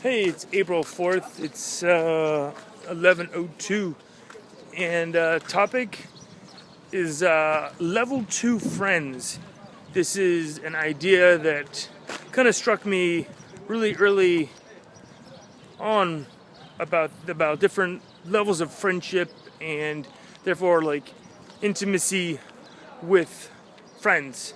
Hey, it's April 4th. It's 11:02, and topic is level 2 friends. This is an idea that kind of struck me really early on about different levels of friendship and therefore like intimacy with friends.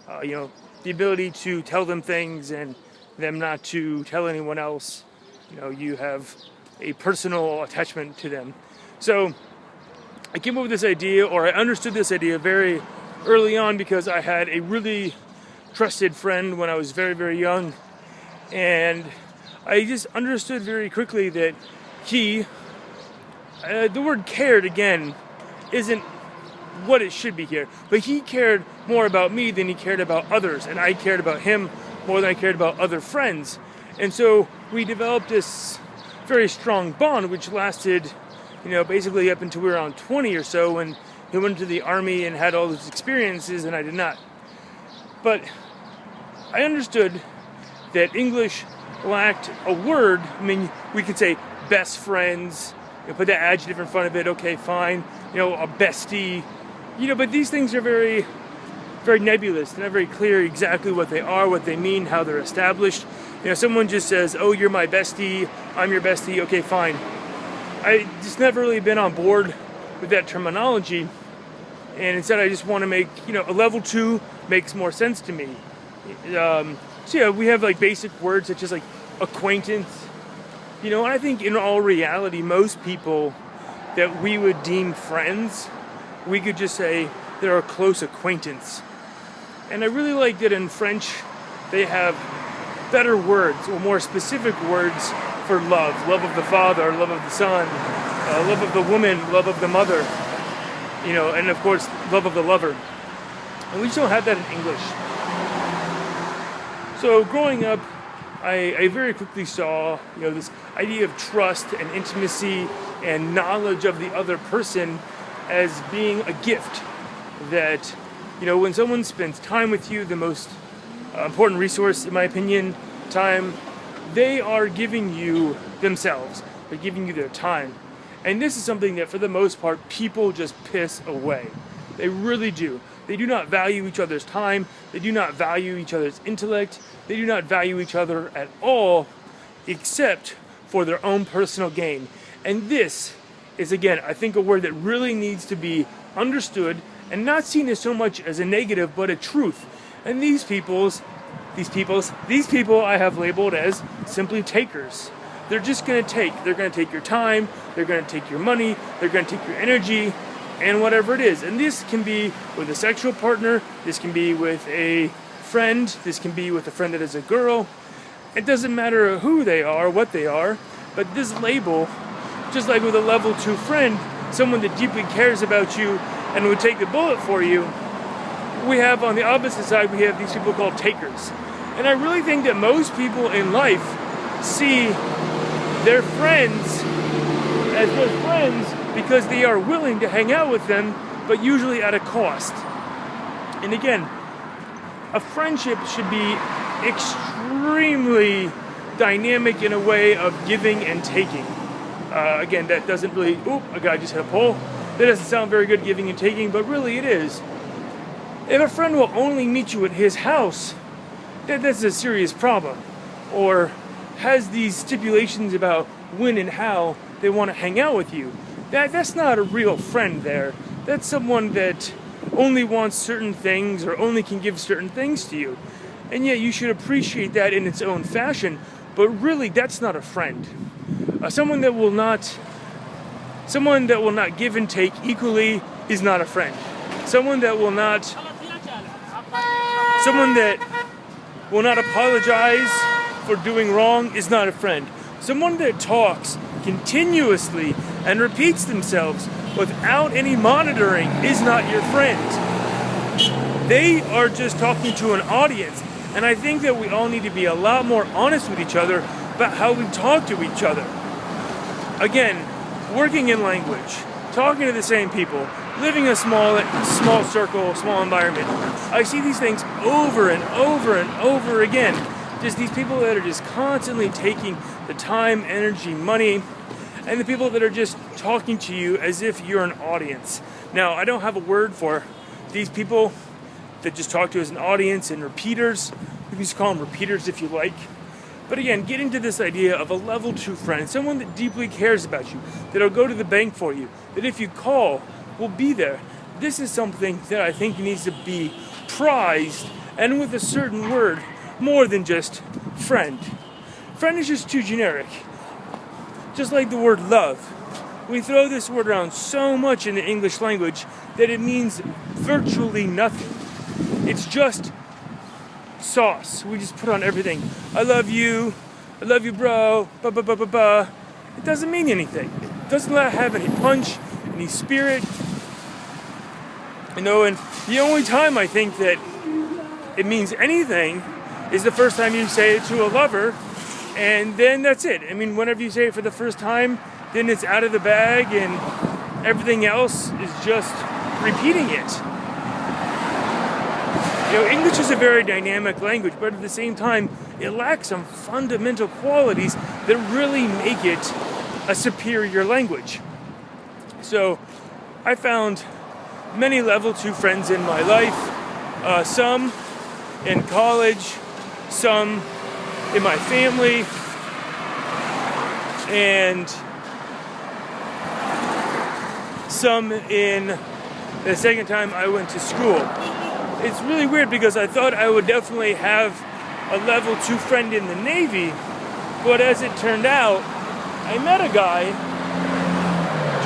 The ability to tell them things and them not to tell anyone else. You have a personal attachment to them. So I came up with this idea, or I understood this idea very early on because I had a really trusted friend when I was very, very young. And I just understood very quickly that he, the word cared again, isn't what it should be here. But he cared more about me than he cared about others. And I cared about him more than I cared about other friends. And so we developed this very strong bond, which lasted, basically up until we were around 20 or so when he went to the army and had all those experiences and I did not. But I understood that English lacked a word. I mean, we could say best friends, put that adjective in front of it, okay, fine, a bestie, but these things are very, very nebulous. They're not very clear exactly what they are, what they mean, how they're established. Someone just says, oh, you're my bestie, I'm your bestie, okay, fine. I just never really been on board with that terminology, and instead I just want to make, a level 2 makes more sense to me. We have like basic words such as like acquaintance, and I think in all reality, most people that we would deem friends, we could just say they're a close acquaintance. And I really like that in French, they have better words or more specific words for love. Love of the father, love of the son, love of the woman, love of the mother, and of course, love of the lover. And we just don't have that in English. So growing up, I very quickly saw, this idea of trust and intimacy and knowledge of the other person as being a gift that, when someone spends time with you, the most important resource, in my opinion, time, they are giving you themselves. They're giving you their time. And this is something that, for the most part, people just piss away. They really do. They do not value each other's time. They do not value each other's intellect. They do not value each other at all, except for their own personal gain. And this is, again, I think a word that really needs to be understood and not seen as so much as a negative, but a truth. And these people I have labeled as simply takers. They're just going to take. They're going to take your time. They're going to take your money. They're going to take your energy and whatever it is. And this can be with a sexual partner. This can be with a friend. This can be with a friend that is a girl. It doesn't matter who they are, what they are, but this label, just like with a level 2 friend, someone that deeply cares about you and would take the bullet for you, we have on the opposite side, we have these people called takers. And I really think that most people in life see their friends as good friends because they are willing to hang out with them, but usually at a cost. And again, a friendship should be extremely dynamic in a way of giving and taking. Again, that doesn't really, a guy just hit a pole. That doesn't sound very good, giving and taking, but really it is. If a friend will only meet you at his house, that's a serious problem. Or has these stipulations about when and how they want to hang out with you. That's not a real friend there. That's someone that only wants certain things or only can give certain things to you. And yet you should appreciate that in its own fashion, but really that's not a friend. Someone that will not give and take equally is not a friend. Someone that will not apologize for doing wrong is not a friend. Someone that talks continuously and repeats themselves without any monitoring is not your friend. They are just talking to an audience. And I think that we all need to be a lot more honest with each other about how we talk to each other. Again, working in language, talking to the same people, living a small circle, small environment. I see these things over and over and over again. Just these people that are just constantly taking the time, energy, money, and the people that are just talking to you as if you're an audience. Now, I don't have a word for these people that just talk to you as an audience and repeaters. You can just call them repeaters if you like. But again, getting to this idea of a level 2 friend, someone that deeply cares about you, that'll go to the bank for you, that if you call, will be there. This is something that I think needs to be prized, and with a certain word, more than just friend. Friend is just too generic. Just like the word love. We throw this word around so much in the English language that it means virtually nothing. It's just sauce. We just put on everything. I love you bro, ba ba ba ba ba. It doesn't mean anything. It doesn't have any punch, any spirit. And the only time I think that it means anything is the first time you say it to a lover, and then that's it. I mean, whenever you say it for the first time, then it's out of the bag, and everything else is just repeating it. English is a very dynamic language, but at the same time, it lacks some fundamental qualities that really make it a superior language. So, I found many level 2 friends in my life, some in college, some in my family, and some in the second time I went to school. It's really weird because I thought I would definitely have a level 2 friend in the Navy, but as it turned out, I met a guy,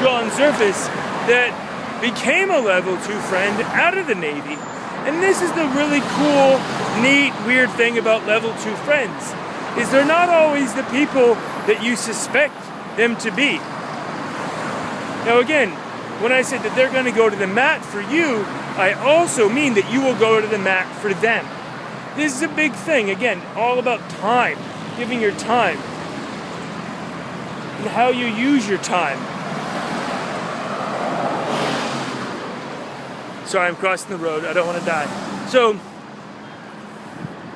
John Surface, that became a level 2 friend out of the Navy. And this is the really cool, neat, weird thing about level 2 friends, is they're not always the people that you suspect them to be. Now again, when I said that they're going to go to the mat for you, I also mean that you will go to the mat for them. This is a big thing, again, all about time, giving your time, and how you use your time. Sorry, I'm crossing the road. I don't want to die. So,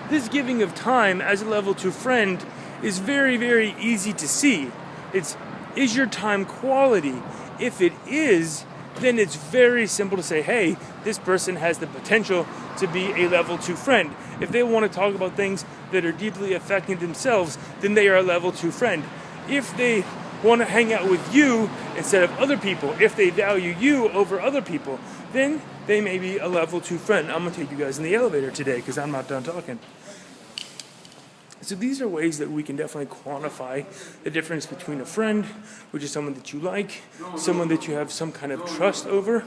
this giving of time as a level 2 friend is very, very easy to see. Is your time quality? If it is, then it's very simple to say, hey, this person has the potential to be a level 2 friend. If they want to talk about things that are deeply affecting themselves, then they are a level 2 friend. If they want to hang out with you instead of other people, if they value you over other people, then they may be a level 2 friend. I'm going to take you guys in the elevator today because I'm not done talking. So these are ways that we can definitely quantify the difference between a friend, which is someone that you like, someone that you have some kind of trust over.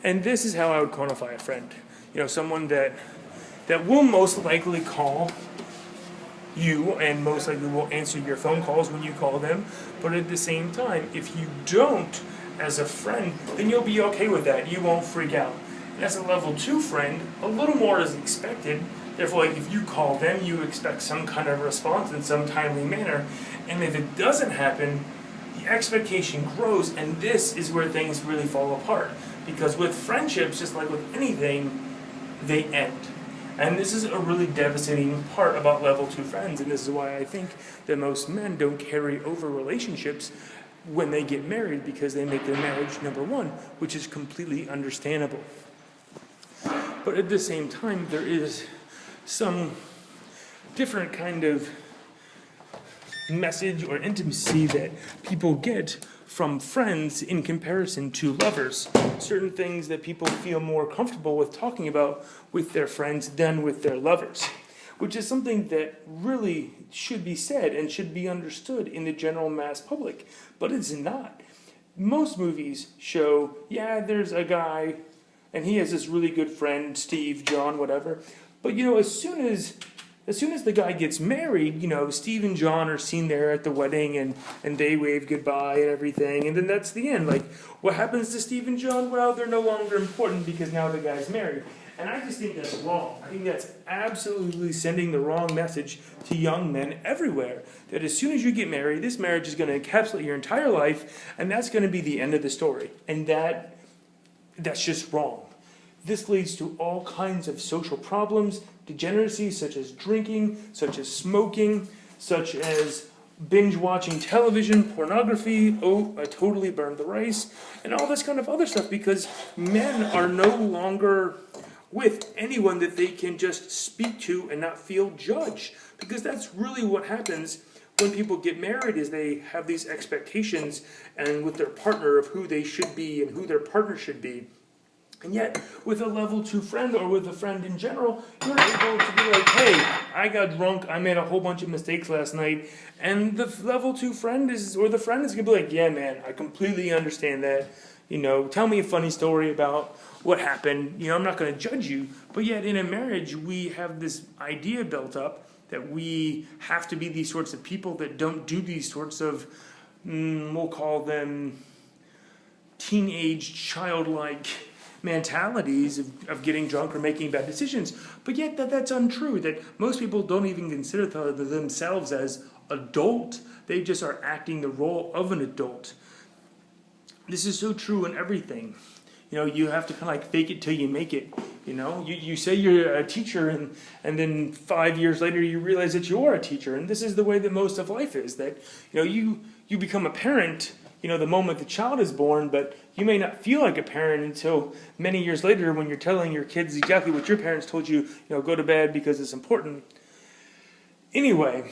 And this is how I would quantify a friend. Someone that will most likely call you and most likely will answer your phone calls when you call them. But at the same time, if you don't as a friend, then you'll be okay with that. You won't freak out. And as a level 2 friend, a little more is expected. Therefore, if you call them, you expect some kind of response in some timely manner. And if it doesn't happen, the expectation grows, and this is where things really fall apart. Because with friendships, just like with anything, they end. And this is a really devastating part about level 2 friends, and this is why I think that most men don't carry over relationships when they get married, because they make their marriage number 1, which is completely understandable. But at the same time, there is some different kind of message or intimacy that people get from friends in comparison to lovers. Certain things that people feel more comfortable with talking about with their friends than with their lovers, which is something that really should be said and should be understood in the general mass public, but it's not. Most movies show, there's a guy and he has this really good friend, Steve, John, whatever. But as soon as the guy gets married, Steve and John are seen there at the wedding and they wave goodbye and everything, and then that's the end. Like, what happens to Steve and John? Well, they're no longer important because now the guy's married. And I just think that's wrong. I think that's absolutely sending the wrong message to young men everywhere. That as soon as you get married, this marriage is going to encapsulate your entire life, and that's going to be the end of the story. And that's just wrong. This leads to all kinds of social problems, degeneracy such as drinking, such as smoking, such as binge watching television, pornography, oh, I totally burned the rice, and all this kind of other stuff, because men are no longer with anyone that they can just speak to and not feel judged. Because that's really what happens when people get married, is they have these expectations and with their partner of who they should be and who their partner should be. And yet, with a level 2 friend or with a friend in general, you're able to be like, hey, I got drunk, I made a whole bunch of mistakes last night, and the level 2 friend is, or the friend is going to be like, yeah, man, I completely understand that. You know, tell me a funny story about what happened. You know, I'm not going to judge you. But yet, in a marriage, we have this idea built up that we have to be these sorts of people that don't do these sorts of, we'll call them teenage, childlike mentalities of getting drunk or making bad decisions. But yet that's untrue, that most people don't even consider themselves as adult. They just are acting the role of an adult. This is so true in everything. You know, you have to kind of like fake it till you make it. You know, you say you're a teacher, and then 5 years later you realize that you are a teacher. And this is the way that most of life is, that, you know, you become a parent, you know, the moment the child is born, but you may not feel like a parent until many years later when you're telling your kids exactly what your parents told you, you know, go to bed because it's important. Anyway,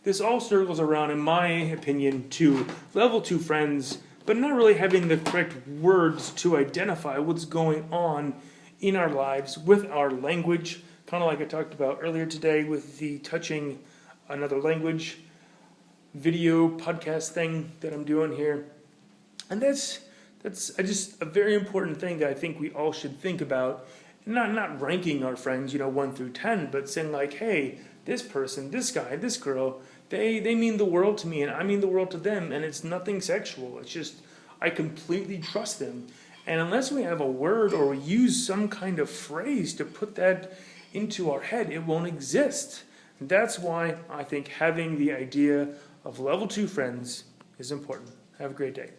this all circles around, in my opinion, to level 2 friends, but not really having the correct words to identify what's going on in our lives with our language, kind of like I talked about earlier today with the touching another language video podcast thing that I'm doing here. And that's just a very important thing that I think we all should think about. Not ranking our friends, you know, 1 through 10, but saying like, hey, this person, this guy, this girl, they mean the world to me and I mean the world to them, and it's nothing sexual. It's just I completely trust them. And unless we have a word or we use some kind of phrase to put that into our head, it won't exist. And that's why I think having the idea of level 2 friends is important. Have a great day.